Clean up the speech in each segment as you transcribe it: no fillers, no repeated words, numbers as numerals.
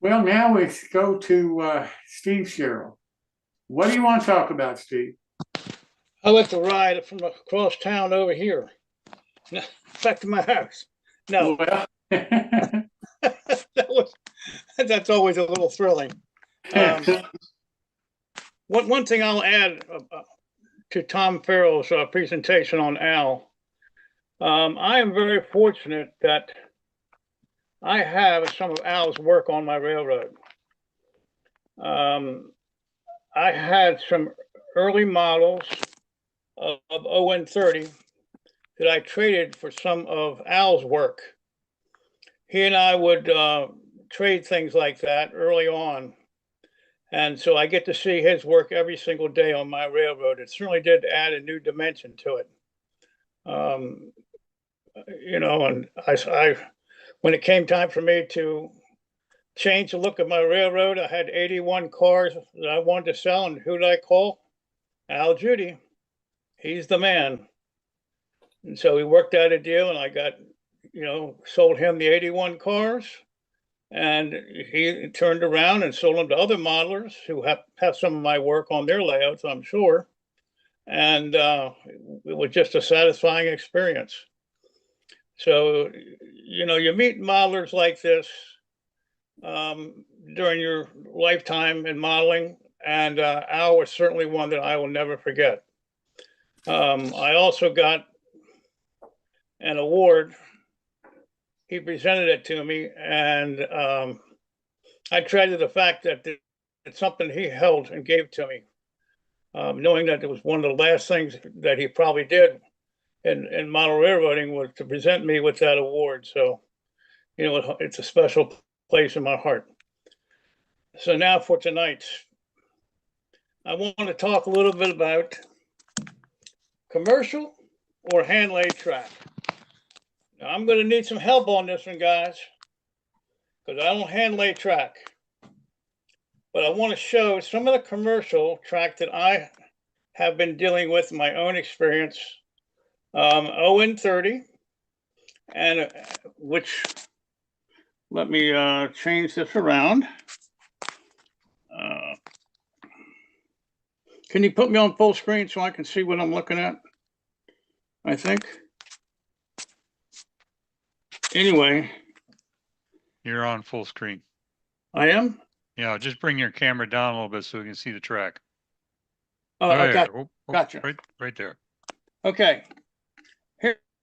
Well, now let's go to Steve Sherrill. What do you want to talk about, Steve? I like to ride from across town over here, back to my house. No, Well, that was that's always a little thrilling. Um, one thing I'll add to Tom Farrell's presentation on Al. I am very fortunate that I have some of Al's work on my railroad. Um, I had some early models of ON30 that I traded for some of Al's work. He and I would trade things like that early on. And so I get to see his work every single day on my railroad. It certainly did add a new dimension to it. Um, and when it came time for me to change the look of my railroad, I had 81 cars that I wanted to sell. And who did I call? Al Judy. He's the man. And so we worked out a deal and I got, sold him the 81 cars. And he turned around and sold them to other modelers who have some of my work on their layouts, I'm sure. And it was just a satisfying experience. So, you meet modelers like this during your lifetime in modeling. And Al was certainly one that I will never forget. I also got an award. He presented it to me, and I treasured the fact that it's something he held and gave to me, knowing that it was one of the last things that he probably did in model railroading was to present me with that award. So, it's a special place in my heart. So now for tonight, I want to talk a little bit about commercial or hand-laid track. Now, I'm going to need some help on this one, guys, because I don't hand-lay track. But I want to show some of the commercial track that I have been dealing with in my own experience. ON30, and which, let me change this around. Can you put me on full screen so I can see what I'm looking at? I think. Anyway. You're on full screen. I am? Yeah, just bring your camera down a little bit so we can see the track. Oh, there. Gotcha. Right there. Okay.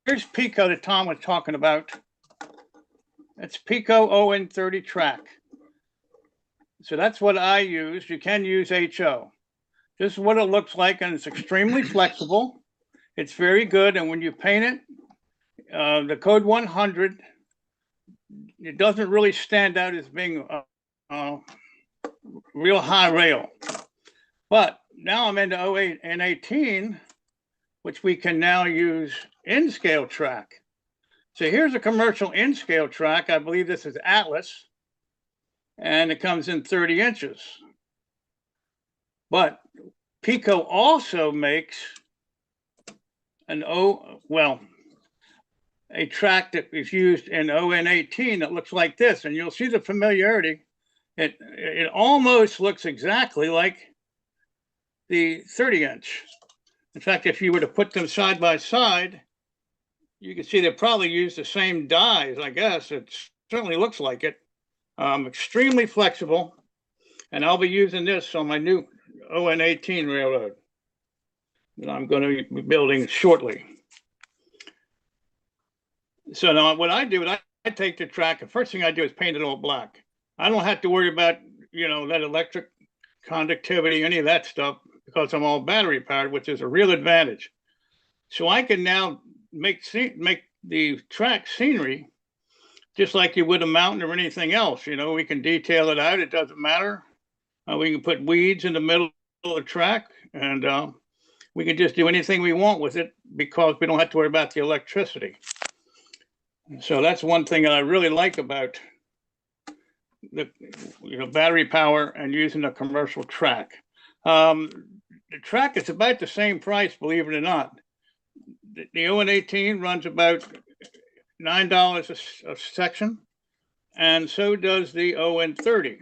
Here's Pico that Tom was talking about. It's Pico ON30 track. So that's what I use. You can use HO. This is what it looks like, and it's extremely flexible. It's very good, and when you paint it, the code 100, it doesn't really stand out as being real high rail. But now I'm into 08 and 18, which we can now use in-scale track. So here's a commercial in-scale track. I believe this is Atlas, and it comes in 30 inches. But Pico also makes a track that is used in ON18 that looks like this, and you'll see the familiarity. It almost looks exactly like the 30-inch. In fact, if you were to put them side by side, you can see they probably use the same dies, I guess. It certainly looks like it. Extremely flexible, and I'll be using this on my new ON18 railroad that I'm going to be building shortly. So now what I do is I take the track. The first thing I do is paint it all black. I don't have to worry about, that electric conductivity, any of that stuff, because I'm all battery powered, which is a real advantage. So I can now make the track scenery just like you would a mountain or anything else. We can detail it out. It doesn't matter. We can put weeds in the middle of the track, and we can just do anything we want with it because we don't have to worry about the electricity. So that's one thing that I really like about the battery power and using a commercial track. The track is about the same price, believe it or not. The ON18 runs about $9 a section, and so does the ON30.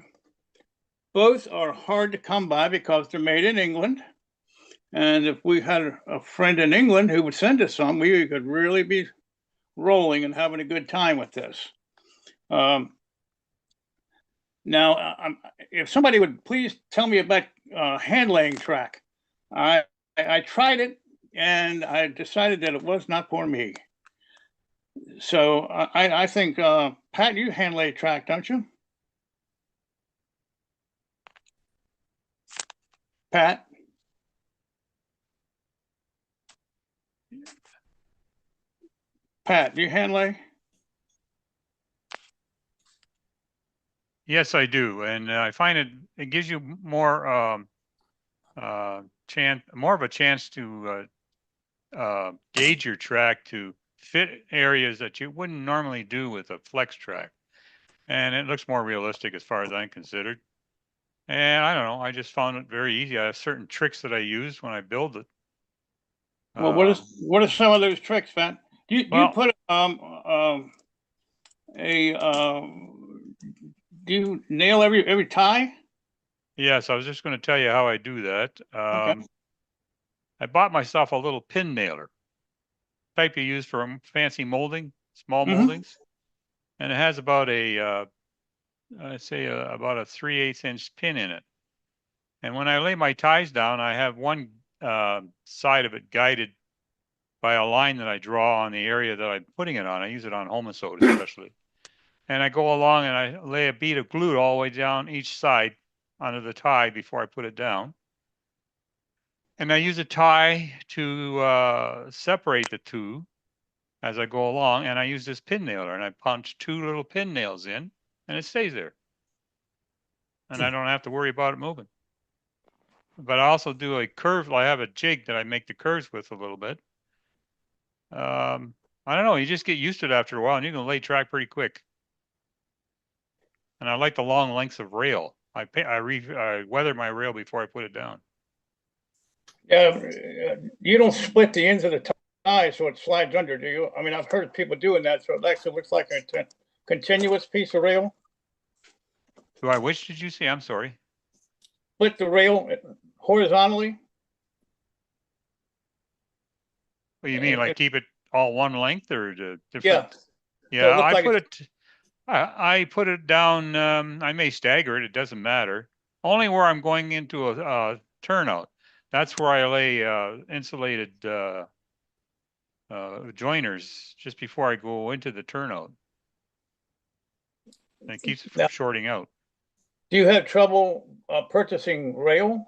Both are hard to come by because they're made in England. And if we had a friend in England who would send us some, we could really be rolling and having a good time with this. Now, if somebody would please tell me about hand laying track. I tried it and I decided that it was not for me. So I think, Pat, you hand lay track, don't you? Pat? Pat, do you hand lay? Yes, I do, and I find it gives you more more of a chance to gauge your track to fit areas that you wouldn't normally do with a flex track, and it looks more realistic as far as I'm considered. And I don't know, I just found it very easy. I have certain tricks that I use when I build it. Well, what are some of those tricks, Pat? Do you put do you nail every tie? Yes, I was just going to tell you how I do that. Okay. I bought myself a little pin nailer, type you use for fancy molding, small moldings, and it has about a I'd say about a 3/8 inch pin in it. And when I lay my ties down, I have one side of it guided by a line that I draw on the area that I'm putting it on. I use it on homosode especially. And I go along and I lay a bead of glue all the way down each side onto the tie before I put it down. And I use a tie to separate the two as I go along. And I use this pin nailer and I punch 2 little pin nails in and it stays there. And I don't have to worry about it moving. But I also do a curve. I have a jig that I make the curves with a little bit. I don't know. You just get used to it after a while, and you can lay track pretty quick. And I like the long lengths of rail. I weather my rail before I put it down. You don't split the ends of the tie so it slides under, do you? I mean, I've heard people doing that, so it actually looks like a continuous piece of rail. Do I? Which did you say? I'm sorry. Split the rail horizontally. What do you mean, like keep it all one length or the different? Yeah. Yeah, So I put it down. I may stagger it. It doesn't matter. Only where I'm going into a turnout. That's where I lay insulated joiners just before I go into the turnout. And it keeps from shorting out. Do you have trouble purchasing rail?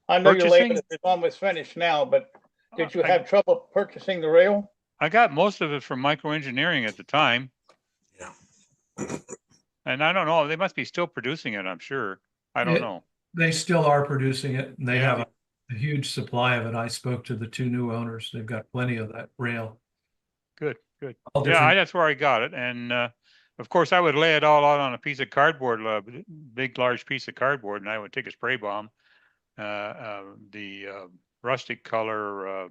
I know your layout is almost finished now, but did you have trouble purchasing the rail? I got most of it from microengineering at the time. Yeah. And I don't know. They must be still producing it, I'm sure. I don't know. They still are producing it, and they have a huge supply of it. I spoke to the 2 new owners. They've got plenty of that rail. Good. Yeah, that's where I got it. And of course, I would lay it all out on a piece of cardboard, a big, large piece of cardboard, and I would take a spray bomb, the rustic color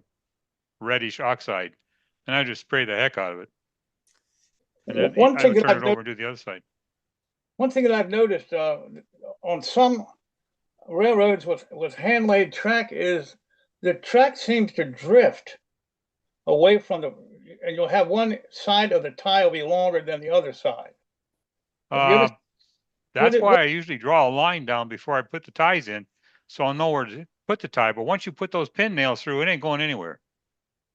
reddish oxide, and I just spray the heck out of it. And then I would turn it over and do the other side. One thing that I've noticed on some railroads with hand-laid track is the track seems to drift away from and you'll have one side of the tie will be longer than the other side. That's why I usually draw a line down before I put the ties in, so I'll know where to put the tie. But once you put those pin nails through, it ain't going anywhere.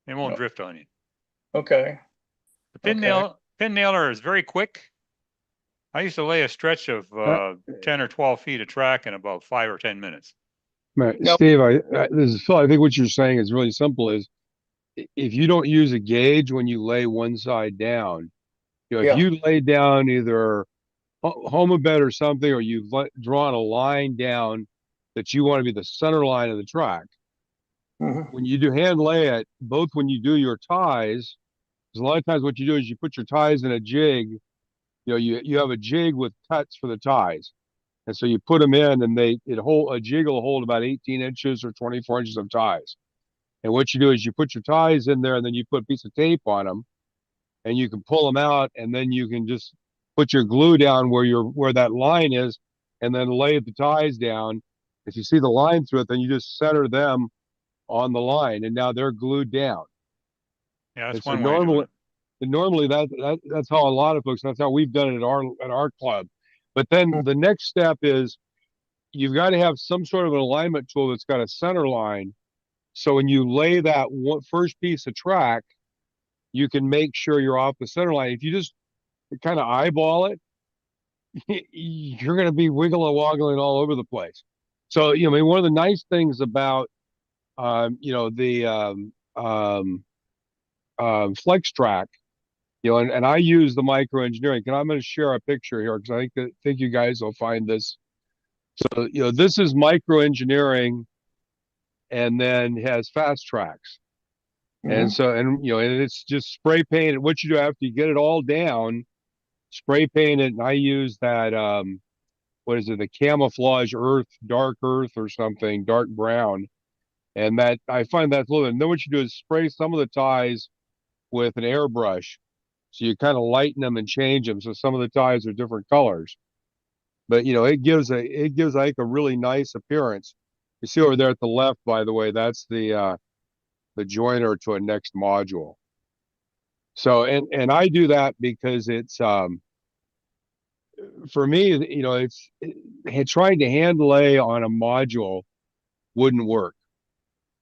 It won't drift on you. Okay. The pin nailer is very quick. I used to lay a stretch of 10 or 12 feet of track in about 5 or 10 minutes. Right. Steve, this is Phil. I think what you're saying is really simple. Is if you don't use a gauge when you lay one side down, if you lay down either homobed or something, or you've drawn a line down that you want to be the center line of the track, when you do hand lay it, both when you do your ties, because a lot of times what you do is you put your ties in a jig. You have a jig with cuts for the ties. And so you put them in and a jig will hold about 18 inches or 24 inches of ties. And what you do is you put your ties in there and then you put a piece of tape on them and you can pull them out and then you can just put your glue down where that line is, and then lay the ties down. If you see the line through it, then you just center them on the line, and now they're glued down. Yeah, And that's so one way to do it. normally that's how a lot of folks. That's how we've done it at our club. But then the next step is you've got to have some sort of an alignment tool that's got a center line. So when you lay that first piece of track, you can make sure you're off the center line. If you just kind of eyeball it, you're going to be wiggling woggling all over the place. So, I mean, one of the nice things about, the flex track, and I use the micro engineering, and I'm going to share a picture here because I think you guys will find this. So, this is micro engineering, and then has fast tracks. And so, and it's just spray painted. What you do after you get it all down, spray paint it. And I use that, what is it? The camouflage dark earth or something, dark brown. And that, I find that's a little, and then what you do is spray some of the ties with an airbrush. So you kind of lighten them and change them. So some of the ties are different colors, but it gives like a really nice appearance. You see over there at the left, by the way, that's the joiner to a next module. So, and I do that because it's, for me, trying to hand lay on a module wouldn't work.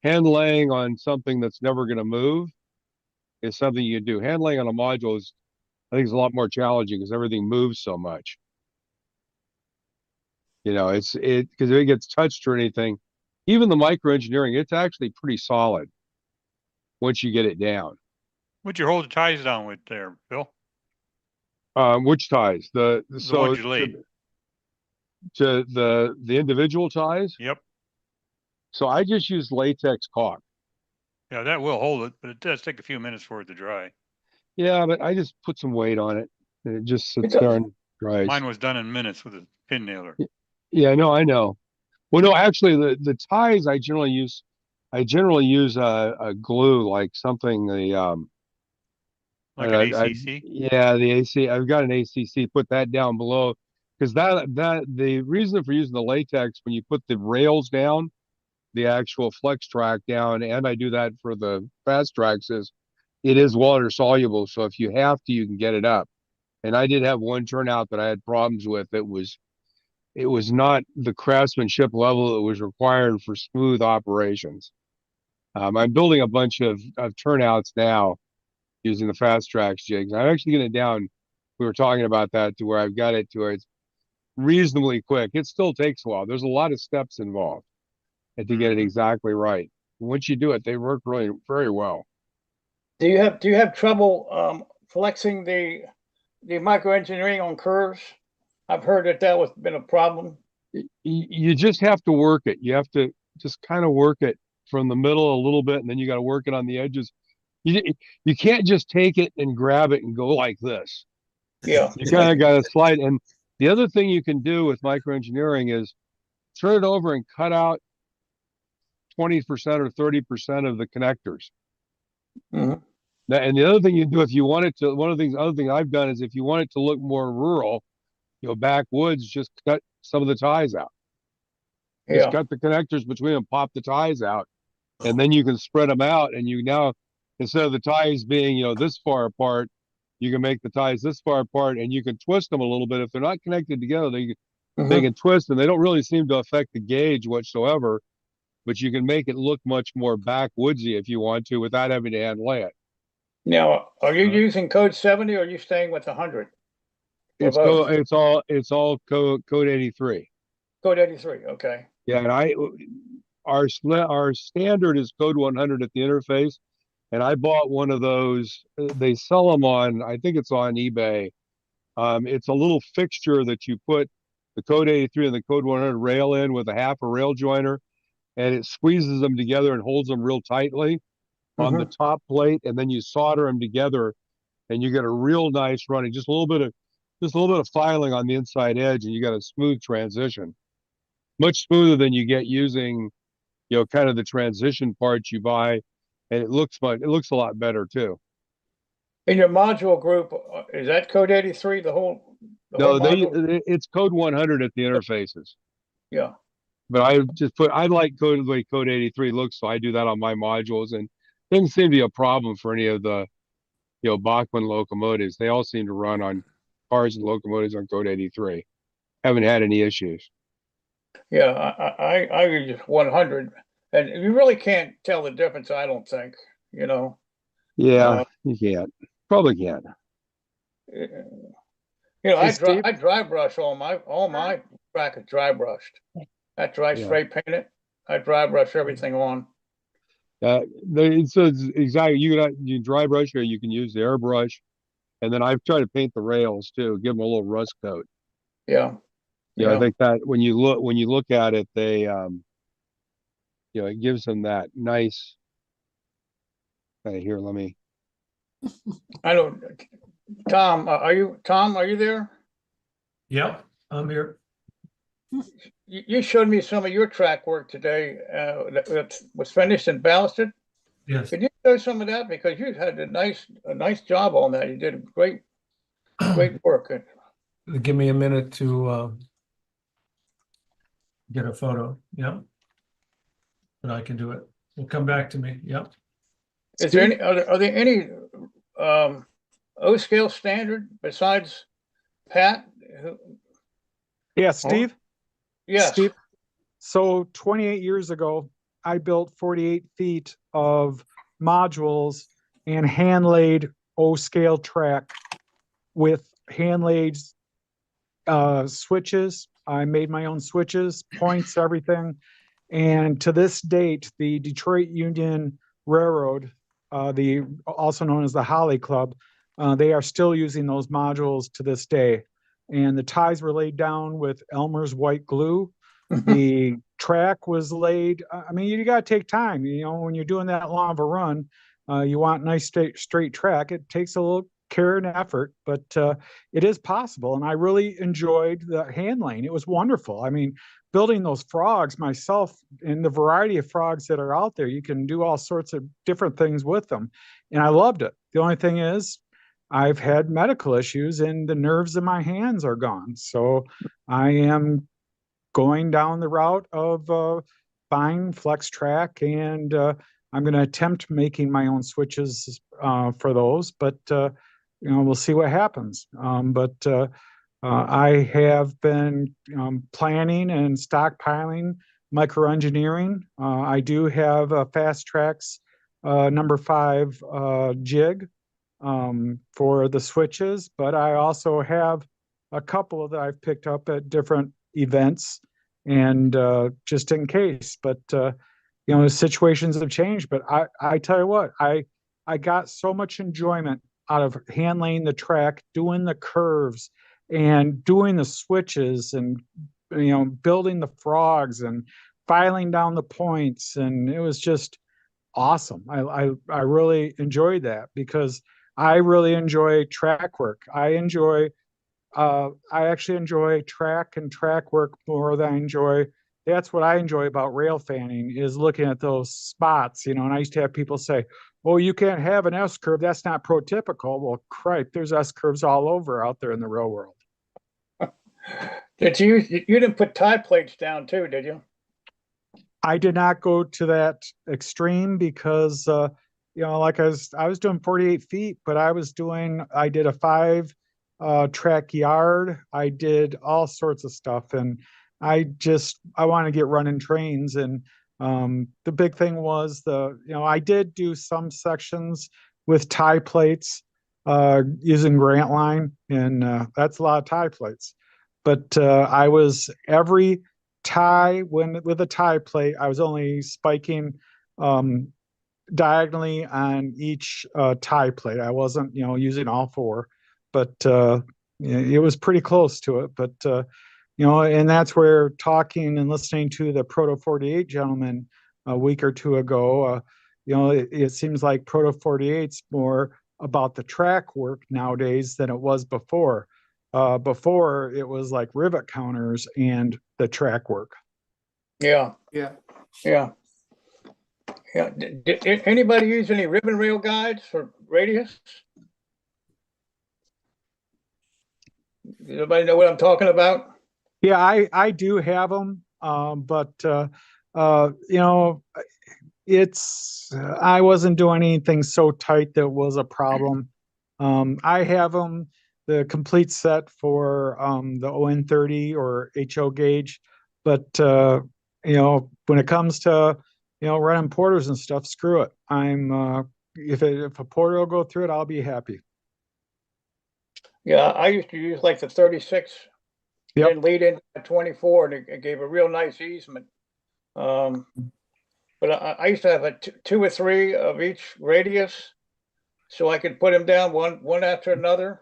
Hand laying on something that's never going to move is something you do. Hand laying on a module is, I think, is a lot more challenging because everything moves so much. Because if it gets touched or anything, even the micro engineering, it's actually pretty solid once you get it down. What'd you hold the ties down with there, Bill? Which ties? The ones you laid. To the individual ties? Yep. So I just use latex caulk. Yeah, that will hold it, but it does take a few minutes for it to dry. Yeah, but I just put some weight on it, and it just sits there and dries. Mine was done in minutes with a pin nailer. Yeah, no, I know. Well, no, actually, the ties I generally use a glue, like something Like an ACC? Yeah, the AC. I've got an ACC. Put that down below, because that the reason for using the latex, when you put the rails down, the actual flex track down, and I do that for the fast tracks, is it is water soluble. So if you have to, you can get it up. And I did have one turnout that I had problems with. It was not the craftsmanship level that was required for smooth operations. I'm building a bunch of turnouts now using the fast tracks jigs. I'm actually getting it down. We were talking about that, to where I've got it to where it's reasonably quick. It still takes a while. There's a lot of steps involved to get it exactly right. Once you do it, they work really very well. Do you have trouble flexing the micro engineering on curves? I've heard that was been a problem. You just have to work it. You have to just kind of work it from the middle a little bit, and then you got to work it on the edges. You can't just take it and grab it and go like this. Yeah. You kind of got to slide. And the other thing you can do with microengineering is turn it over and cut out 20% or 30% of the connectors. Mm-hmm. And the other thing you do, if you want it to, other thing I've done is, if you want it to look more rural, backwoods, just cut some of the ties out. Just cut the connectors between them, pop the ties out, and then you can spread them out. And you now, instead of the ties being, this far apart, you can make the ties this far apart, and you can twist them a little bit. If they're not connected together, they can twist, and they don't really seem to affect the gauge whatsoever, but you can make it look much more backwoodsy if you want to, without having to hand lay it. Now, are you using code 70 or are you staying with 100? It's all code 83. Code 83, okay. Yeah, and our standard is code 100 at the interface, and I bought one of those. They sell them on, I think it's on eBay. It's a little fixture that you put the code 83 and the code 100 rail in with a half a rail joiner, and it squeezes them together and holds them real tightly on the top plate, and then you solder them together, and you get a real nice running. Just a little bit of filing on the inside edge, and you got a smooth transition. Much smoother than you get using, kind of the transition parts you buy, and it looks a lot better too. In your module group, is that code 83, the whole No, module? it's code 100 at the interfaces. Yeah, But I like the way code 83 looks, so I do that on my modules, and it doesn't seem to be a problem for any of the, Bachmann locomotives. They all seem to run on cars and locomotives on code 83. Haven't had any issues. yeah, I use 100, and you really can't tell the difference, I don't think, you know. Yeah, you can't. Probably can't. I Steve? dry brush all my track is dry brushed. After I Yeah. spray paint it, I dry brush everything on. So it's exactly, you can dry brush or you can use the airbrush, and then I've tried to paint the rails too, give them a little rust coat. Yeah, I think that when you look at it, they it gives them that nice. Here, let me. I know. Tom, are you there? Yep, I'm here. You showed me some of your track work today that was finished and ballasted. Yes. Could you show some of that, because you had a nice job on that. You did great work. Give me a minute to get a photo. Yep. But I can do it. We'll come back to me. Yep. Is there are there any O scale standard besides Pat? Yeah, Steve? Yes. Steve? So 28 years ago, I built 48 feet of modules and hand laid O scale track with hand laid switches. I made my own switches, points, everything. And to this date, the Detroit Union Railroad, also known as the Holly Club, they are still using those modules to this day. And the ties were laid down with Elmer's white glue. The track was laid. I mean, you got to take time. When you're doing that long of a run, you want nice straight track. It takes a little care and effort, but it is possible. And I really enjoyed the handling. It was wonderful. I mean, building those frogs myself, and the variety of frogs that are out there, you can do all sorts of different things with them. And I loved it. The only thing is, I've had medical issues and the nerves in my hands are gone. So I am going down the route of buying Flex Track, and I'm going to attempt making my own switches for those, but we'll see what happens. I have been planning and stockpiling microengineering. I do have a Fast Tracks number 5 jig for the switches, but I also have a couple that I've picked up at different events, and just in case. But the situations have changed. But I tell you what, I got so much enjoyment out of hand laying the track, doing the curves, and doing the switches, and building the frogs and filing down the points, and it was just awesome. I really enjoyed that, because I really enjoy track work. I actually enjoy track and track work more than I enjoy. That's what I enjoy about rail fanning, is looking at those spots, and I used to have people say, "Oh, you can't have an S curve. That's not prototypical." Well, cripe, there's S curves all over out there in the real world. You didn't put tie plates down too, did you? I did not go to that extreme, because like I was doing 48 feet, but I did a 5 track yard. I did all sorts of stuff, and I want to get running trains. And the big thing was I did do some sections with tie plates using Grant line, and that's a lot of tie plates. But I was every tie with a tie plate, I was only spiking diagonally on each tie plate. I wasn't using all 4, but it was pretty close to it. But and that's where talking and listening to the Proto 48 gentleman a week or two ago, it seems like Proto 48's more about the track work nowadays than it was before. Before, it was like rivet counters and the track work. Yeah. Did anybody use any ribbon rail guides for radius? Does everybody know what I'm talking about? Yeah, I do have them, but you know, I wasn't doing anything so tight that was a problem. I have them the complete set for the ON30 or HO gauge, but you know, when it comes to running porters and stuff, screw it. If a porter will go through it, I'll be happy. Yeah, I used to use like the 36 Yep. and lead into the 24, and it gave a real nice easement. But I used to have a two or three of each radius, so I could put them down one after another.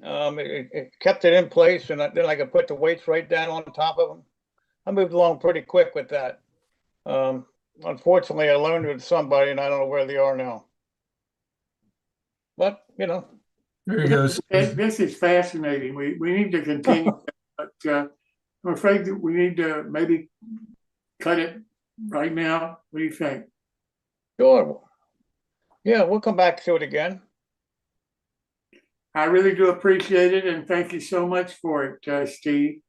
It kept it in place, and then I could put the weights right down on top of them. I moved along pretty quick with that. Unfortunately, I learned with somebody, and I don't know where they are now. But There you go. This is fascinating. We need to continue, but I'm afraid that we need to maybe cut it right now. What do you think? sure. Yeah, we'll come back to it again. I really do appreciate it, and thank you so much for it, Steve.